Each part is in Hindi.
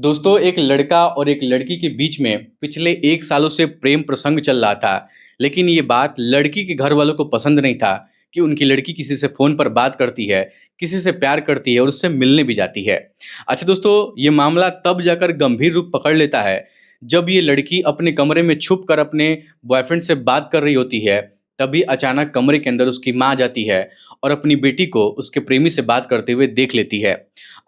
दोस्तों एक लड़का और एक लड़की के बीच में पिछले 1 सालों से प्रेम प्रसंग चल रहा था। लेकिन ये बात लड़की के घर वालों को पसंद नहीं था कि उनकी लड़की किसी से फ़ोन पर बात करती है, किसी से प्यार करती है और उससे मिलने भी जाती है। अच्छा दोस्तों, ये मामला तब जाकर गंभीर रूप पकड़ लेता है जब ये लड़की अपने कमरे में छुप कर अपने बॉयफ्रेंड से बात कर रही होती है। तभी अचानक कमरे के अंदर उसकी माँ आ जाती है और अपनी बेटी को उसके प्रेमी से बात करते हुए देख लेती है।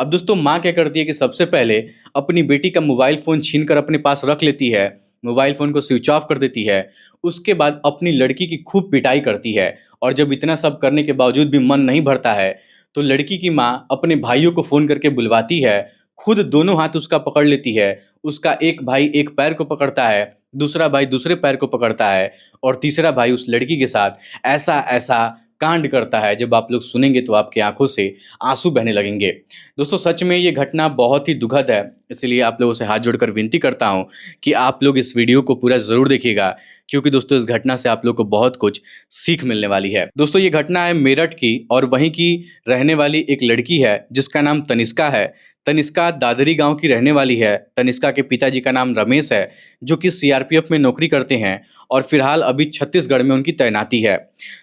अब दोस्तों माँ क्या करती है कि सबसे पहले अपनी बेटी का मोबाइल फ़ोन छीन कर अपने पास रख लेती है, मोबाइल फ़ोन को स्विच ऑफ कर देती है। उसके बाद अपनी लड़की की खूब पिटाई करती है और जब इतना सब करने के बावजूद भी मन नहीं भरता है, तो लड़की की माँ अपने भाइयों को फ़ोन करके बुलवाती है, खुद दोनों हाथ उसका पकड़ लेती है। उसका एक भाई एक पैर को पकड़ता है, दूसरा भाई दूसरे पैर को पकड़ता है और तीसरा भाई उस लड़की के साथ ऐसा-ऐसा कांड करता है, जब आप लोग सुनेंगे तो आपकी आँखों से आँसू बहने लगेंगे। दोस्तों सच में ये घटना बहुत ही दुखद है, इसलिए आप लोगों से हाथ जोड़कर विनती करता हूँ कि आप लोग इस वीडियो को पूरा ज़रूर देखिएगा, क्योंकि दोस्तों इस घटना से आप लोग को बहुत कुछ सीख मिलने वाली है। दोस्तों ये घटना है मेरठ की और वहीं की रहने वाली एक लड़की है जिसका नाम तनिष्का है। तनिष्का दादरी गाँव की रहने वाली है। तनिष्का के पिताजी का नाम रमेश है, जो कि सीआरपीएफ में नौकरी करते हैं और फिलहाल अभी छत्तीसगढ़ में उनकी तैनाती है।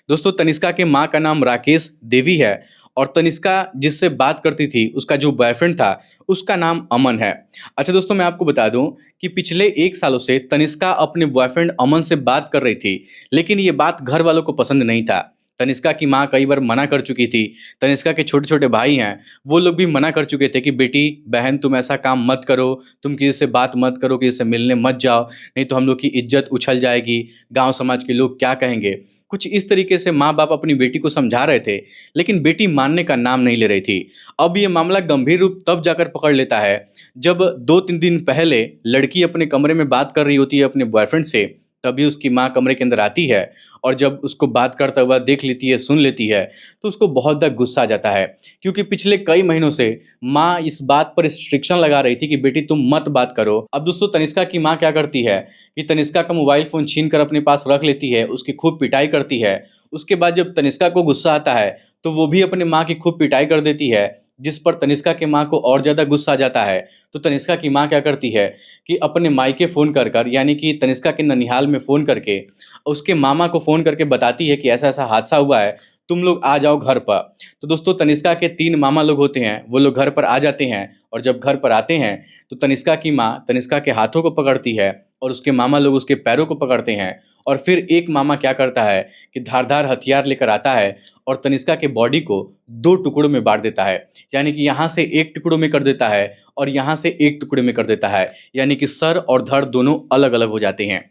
दोस्तों तनिष्का के माँ का नाम राकेश देवी है और तनिष्का जिससे बात करती थी उसका जो बॉयफ्रेंड था उसका नाम अमन है। अच्छा दोस्तों मैं आपको बता दूं कि पिछले 1 सालों से तनिष्का अपने बॉयफ्रेंड अमन से बात कर रही थी, लेकिन ये बात घर वालों को पसंद नहीं था। तनिष्का की माँ कई बार मना कर चुकी थी। तनिष्का के छोटे छोटे भाई हैं, वो लोग भी मना कर चुके थे कि बेटी बहन तुम ऐसा काम मत करो, तुम किसी से बात मत करो, किसी से मिलने मत जाओ, नहीं तो हम लोग की इज्जत उछल जाएगी, गांव समाज के लोग क्या कहेंगे। कुछ इस तरीके से माँ बाप अपनी बेटी को समझा रहे थे, लेकिन बेटी मानने का नाम नहीं ले रही थी। अब ये मामला गंभीर रूप तब जाकर पकड़ लेता है जब 2-3 दिन पहले लड़की अपने कमरे में बात कर रही होती है अपने बॉयफ्रेंड से। तभी उसकी माँ कमरे के अंदर आती है और जब उसको बात करता हुआ देख लेती है, सुन लेती है, तो उसको बहुत ज़्यादा गुस्सा आ जाता है, क्योंकि पिछले कई महीनों से माँ इस बात पर रिस्ट्रिक्शन लगा रही थी कि बेटी तुम मत बात करो। अब दोस्तों तनिष्का की माँ क्या करती है कि तनिष्का का मोबाइल फ़ोन छीन कर अपने पास रख लेती है, उसकी खूब पिटाई करती है। उसके बाद जब तनिष्का को गुस्सा आता है तो वो भी अपनी माँ की खूब पिटाई कर देती है, जिस पर तनिष्का की माँ को और ज़्यादा गुस्सा आ जाता है। तो तनिष्का की माँ क्या करती है कि अपने मायके फ़ोन कर कर, यानी कि तनिष्का के ननिहाल में फ़ोन करके उसके मामा को फ़ोन करके बताती है कि ऐसा-ऐसा हादसा हुआ है, तुम लोग आ जाओ घर पर। तो दोस्तों तनिष्का के 3 मामा लोग होते हैं, वो लोग घर पर आ जाते हैं और जब घर पर आते हैं तो तनिष्का की माँ तनिष्का के हाथों को पकड़ती है और उसके मामा लोग उसके पैरों को पकड़ते हैं। और फिर एक मामा क्या करता है कि धारदार हथियार लेकर आता है और तनिष्का के बॉडी को 2 टुकड़ों में बाँट देता है। यानी कि यहाँ से एक टुकड़ों में कर देता है और यहाँ से एक टुकड़े में कर देता है, यानी कि सर और धड़ दोनों अलग-अलग हो जाते हैं।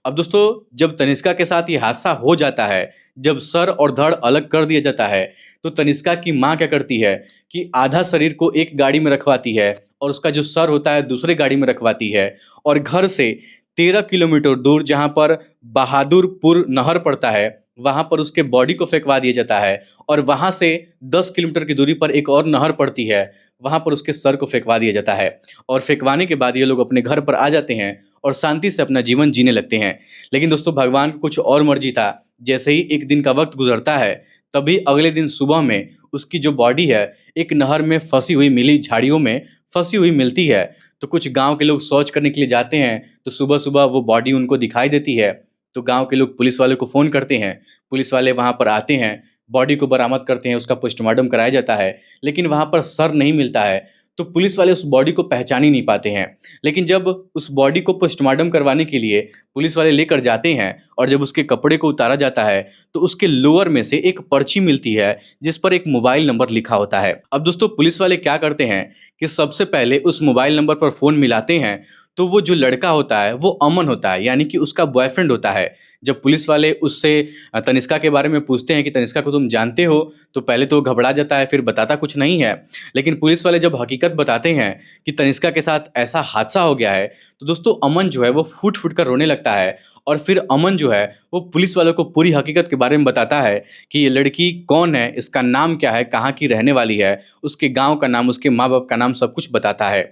अब दोस्तों जब तनिष्का के साथ ये हादसा हो जाता है, जब सर और धड़ अलग कर दिया जाता है, तो तनिष्का की माँ क्या करती है कि आधा शरीर को एक गाड़ी में रखवाती है और उसका जो सर होता है दूसरे गाड़ी में रखवाती है और घर से 13 किलोमीटर दूर जहाँ पर बहादुरपुर नहर पड़ता है, वहाँ पर उसके बॉडी को फेंकवा दिया जाता है और वहाँ से 10 किलोमीटर की दूरी पर एक और नहर पड़ती है, वहाँ पर उसके सर को फेंकवा दिया जाता है। और फेंकवाने के बाद ये लोग अपने घर पर आ जाते हैं और शांति से अपना जीवन जीने लगते हैं। लेकिन दोस्तों भगवान की कुछ और मर्जी था। जैसे ही एक दिन का वक्त गुजरता है, तभी अगले दिन सुबह में उसकी जो बॉडी है एक नहर में फंसी हुई मिली, झाड़ियों में फंसी हुई मिलती है। तो कुछ गाँव के लोग शौच करने के लिए जाते हैं, तो सुबह-सुबह वो बॉडी उनको दिखाई देती है। तो गाँव के लोग पुलिस वाले को फ़ोन करते हैं, पुलिस वाले वहाँ पर आते हैं, बॉडी को बरामद करते हैं, उसका पोस्टमार्टम कराया जाता है, लेकिन वहाँ पर सर नहीं मिलता है, तो पुलिस वाले उस बॉडी को पहचान ही नहीं पाते हैं। लेकिन जब उस बॉडी को पोस्टमार्टम करवाने के लिए पुलिस वाले लेकर जाते हैं और जब उसके कपड़े को उतारा जाता है, तो उसके लोअर में से एक पर्ची मिलती है, जिस पर एक मोबाइल नंबर लिखा होता है। अब दोस्तों पुलिस वाले क्या करते हैं कि सबसे पहले उस मोबाइल नंबर पर फ़ोन मिलाते हैं, तो वो जो लड़का होता है वो अमन होता है, यानी कि उसका बॉयफ्रेंड होता है। जब पुलिस वाले उससे तनिष्का के बारे में पूछते हैं कि तनिष्का को तुम जानते हो, तो पहले तो वो घबरा जाता है, फिर बताता कुछ नहीं है। लेकिन पुलिस वाले जब हकीकत बताते हैं कि तनिष्का के साथ ऐसा हादसा हो गया है, तो दोस्तों अमन जो है वो फूट-फूट कर रोने लगता है और फिर अमन जो है वो पुलिस वालों को पूरी हकीकत के बारे में बताता है कि ये लड़की कौन है, इसका नाम क्या है, कहाँ की रहने वाली है, उसके गाँव का नाम, उसके माँ-बाप का नाम सब कुछ बताता है।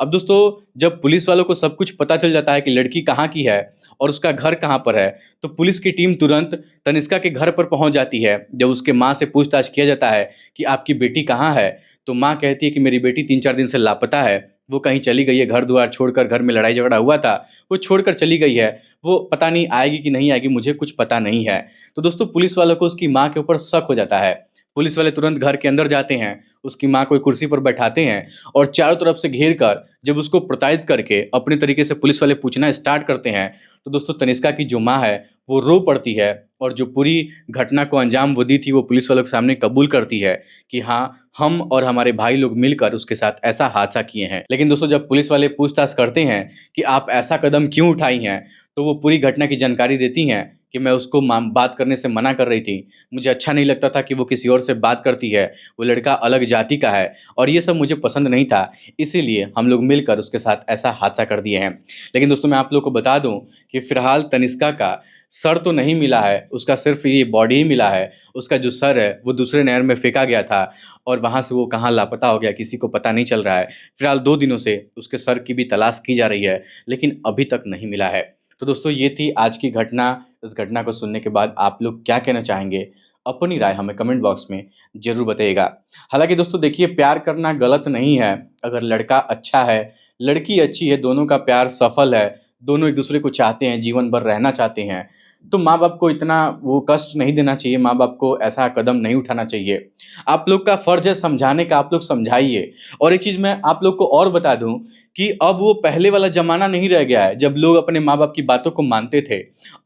अब दोस्तों जब पुलिस वालों वालों को सब कुछ पता चल जाता है कि लड़की कहाँ की है और उसका घर कहाँ पर है, तो पुलिस की टीम तुरंत तनिष्का के घर पर पहुंच जाती है। जब उसके माँ से पूछताछ किया जाता है कि आपकी बेटी कहाँ है, तो माँ कहती है कि मेरी बेटी 3-4 दिन से लापता है, वो कहीं चली गई है, घर द्वार छोड़कर, घर में लड़ाई झगड़ा हुआ था, वो छोड़कर चली गई है, वो पता नहीं आएगी कि नहीं आएगी, मुझे कुछ पता नहीं है। तो दोस्तों पुलिस वालों को उसकी माँ के ऊपर शक हो जाता है। पुलिस वाले तुरंत घर के अंदर जाते हैं, उसकी माँ को एक कुर्सी पर बैठाते हैं और चारों तरफ से घेर कर जब उसको प्रताड़ित करके अपने तरीके से पुलिस वाले पूछना स्टार्ट करते हैं, तो दोस्तों तनिष्का की जो माँ है वो रो पड़ती है और जो पूरी घटना को अंजाम वो दी थी वो पुलिस वालों के सामने कबूल करती है कि हाँ, हम और हमारे भाई लोग मिलकर उसके साथ ऐसा हादसा किए हैं। लेकिन दोस्तों जब पुलिस वाले पूछताछ करते हैं कि आप ऐसा कदम क्यों उठाई हैं, तो वो पूरी घटना की जानकारी देती हैं कि मैं उसको बात करने से मना कर रही थी, मुझे अच्छा नहीं लगता था कि वो किसी और से बात करती है, वो लड़का अलग जाति का है और ये सब मुझे पसंद नहीं था, इसीलिए हम लोग मिलकर उसके साथ ऐसा हादसा कर दिए हैं। लेकिन दोस्तों मैं आप लोग को बता दूं कि फिलहाल तनिष्का का सर तो नहीं मिला है, उसका सिर्फ ये बॉडी ही मिला है। उसका जो सर है वो दूसरे नहर में फेंका गया था और वहाँ से वो कहाँ लापता हो गया किसी को पता नहीं चल रहा है। फिलहाल 2 दिनों से उसके सर की भी तलाश की जा रही है, लेकिन अभी तक नहीं मिला है। तो दोस्तों ये थी आज की घटना। इस घटना को सुनने के बाद आप लोग क्या कहना चाहेंगे? अपनी राय हमें कमेंट बॉक्स में ज़रूर बताइएगा। हालाँकि दोस्तों देखिए, प्यार करना गलत नहीं है। अगर लड़का अच्छा है, लड़की अच्छी है, दोनों का प्यार सफल है, दोनों एक दूसरे को चाहते हैं, जीवन भर रहना चाहते हैं, तो माँ-बाप को इतना वो कष्ट नहीं देना चाहिए, माँ-बाप को ऐसा कदम नहीं उठाना चाहिए। आप लोग का फ़र्ज़ है समझाने का, आप लोग समझाइए। और एक चीज़ मैं आप लोग को और बता दूँ कि अब वो पहले वाला ज़माना नहीं रह गया है, जब लोग अपने माँ-बाप की बातों को मानते थे।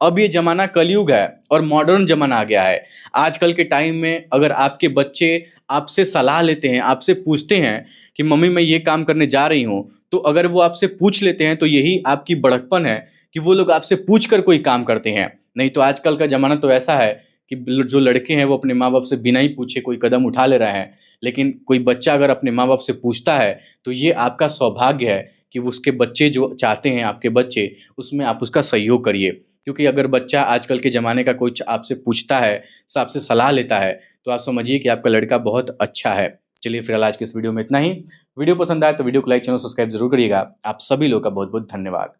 अब ये ज़माना कलयुग है और मॉडर्न ज़माना आ गया है। आजकल के टाइम में अगर आपके बच्चे आपसे सलाह लेते हैं, आपसे पूछते हैं कि मम्मी मैं ये काम करने जा रही हूँ, तो अगर वो आपसे पूछ लेते हैं तो यही आपकी बड़कपन है कि वो लोग आपसे पूछ कर कोई काम करते हैं। नहीं तो आजकल का ज़माना तो ऐसा है कि जो लड़के हैं वो अपने माँ-बाप से बिना ही पूछे कोई कदम उठा ले रहे हैं। लेकिन कोई बच्चा अगर अपने माँ-बाप से पूछता है तो ये आपका सौभाग्य है कि उसके बच्चे जो चाहते हैं आपके बच्चे, उसमें आप उसका सहयोग करिए। क्योंकि अगर बच्चा आजकल के ज़माने का कुछ आपसे पूछता है, आपसे सलाह लेता है, तो आप समझिए कि आपका लड़का बहुत अच्छा है। चलिए फिलहाल आज की इस वीडियो में इतना ही। वीडियो पसंद आए तो वीडियो को लाइक, चैनल सब्सक्राइब ज़रूर करिएगा। आप सभी लोगों का बहुत-बहुत धन्यवाद।